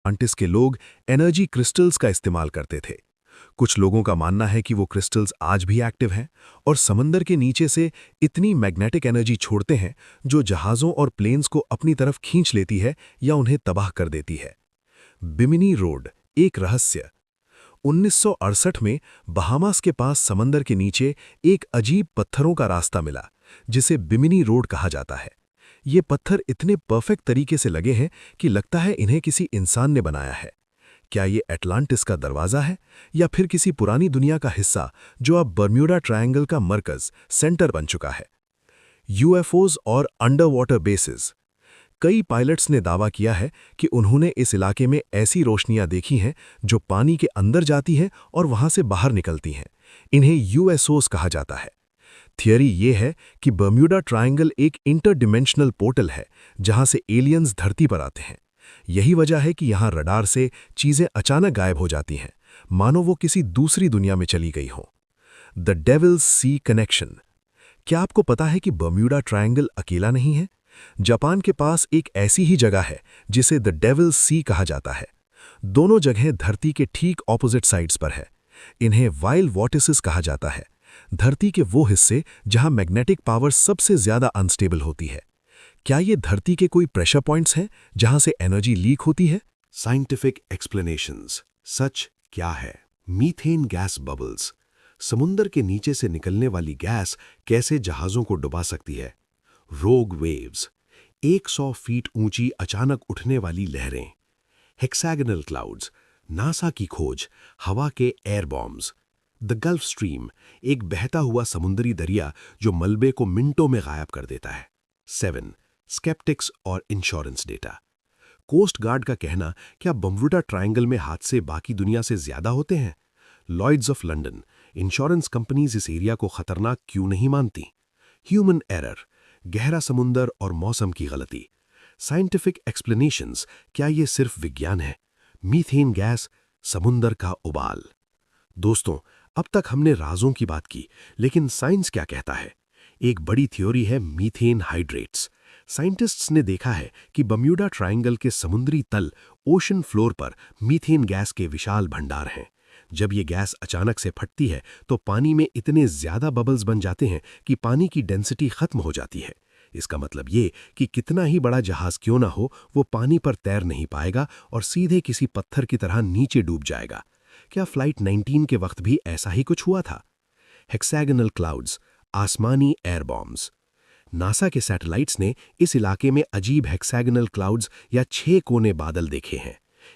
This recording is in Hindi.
एटलांटिस के लोग एनर्जी क्रिस्टल्स का इस्तेमाल करते थे। कुछ लोगों का मानना है कि वो क्रिस्टल्स आज भी एक्टिव हैं और समंदर के नीचे से इतनी मैग्नेटिक एनर्जी छोड़ते हैं जो जहाज़ों और प्लेन्स को अपनी तरफ खींच लेती है या उन्हें तबाह कर देती है। बिमिनी रोड, एक रहस्य। 1968 में बहामास के पास समंदर के नीचे एक अजीब पत्थरों का रास्ता मिला जिसे बिमिनी रोड कहा जाता है। ये पत्थर इतने परफेक्ट तरीके से लगे हैं कि लगता है इन्हें किसी इंसान ने बनाया है। क्या ये एटलांटिस का दरवाज़ा है या फिर किसी पुरानी दुनिया का हिस्सा जो अब बर्म्यूडा ट्रायंगल का मरकज़, सेंटर बन चुका है? यूएफओज और अंडर वाटर बेसिस। कई पायलट्स ने दावा किया है कि उन्होंने इस इलाके में ऐसी रोशनियां देखी हैं जो पानी के अंदर जाती हैं और वहां से बाहर निकलती हैं। इन्हें यूएसओज कहा जाता है। थियरी ये है कि बर्म्यूडा ट्रायंगल एक इंटरडिमेंशनल पोर्टल है जहां से एलियंस धरती पर आते हैं। यही वजह है कि यहां रडार से चीजें अचानक गायब हो जाती हैं, मानो वो किसी दूसरी दुनिया में चली गई हों। The Devil's Sea connection. क्या आपको पता है कि बर्म्यूडा ट्रायंगल अकेला नहीं है? जापान के पास एक ऐसी ही जगह है जिसे द डेविल्स सी कहा जाता है। दोनों जगहें धरती के ठीक ऑपोजिट साइड्स पर है। इन्हें वाइल्ड वॉर्टिसेस कहा जाता है, धरती के वो हिस्से जहां मैग्नेटिक पावर सबसे ज्यादा अनस्टेबल होती है। क्या ये धरती के कोई प्रेशर पॉइंट्स हैं जहां से एनर्जी लीक होती है? Scientific explanations. सच क्या है? Methane gas bubbles. समुंदर के नीचे से निकलने वाली गैस कैसे जहाजों को डुबा सकती है? रोग वेव्स। 100 फीट ऊंची अचानक उठने वाली लहरें। Hexagonal clouds. नासा की खोज, हवा के air bombs. The gulf stream, एक बहता हुआ समुद्री दरिया जो मलबे को मिनटों में गायब कर देता है। 7. स्केप्टिक्स और इंश्योरेंस डेटा। कोस्ट गार्ड का कहना, क्या बर्म्यूडा ट्रायंगल में हादसे बाकी दुनिया से ज्यादा होते हैं? Lloyd's of London, insurance companies इस एरिया को खतरनाक क्यों नहीं मानती? ह्यूमन एरर, गहरा समुंदर और मौसम की गलती। साइंटिफिक एक्सप्लेनेशंस, क्या ये सिर्फ विज्ञान है? मीथेन गैस, समुंदर का उबाल। दोस्तों, अब तक हमने राजों की बात की, लेकिन साइंस क्या कहता है? एक बड़ी थ्योरी है मीथेन हाइड्रेट्स। साइंटिस्ट्स ने देखा है कि बर्म्यूडा ट्रायंगल के समुद्री तल, ओशन फ्लोर पर मीथेन गैस के विशाल भंडार हैं। जब ये गैस अचानक से फटती है तो पानी में इतने ज्यादा बबल्स बन जाते हैं कि पानी की डेंसिटी खत्म हो जाती है। इसका मतलब ये कि कितना ही बड़ा जहाज क्यों ना हो, वो पानी पर तैर नहीं पाएगा और सीधे किसी पत्थर की तरह नीचे डूब जाएगा। क्या फ्लाइट 19 के वक्त भी ऐसा ही कुछ हुआ था? हेक्सागोनल क्लाउड्स, आसमानी एयर बॉम्ब्स। नासा के सैटेलाइट्स ने इस इलाके में अजीब हेक्सागोनल क्लाउड्स या 6 कोने बादल देखे हैं।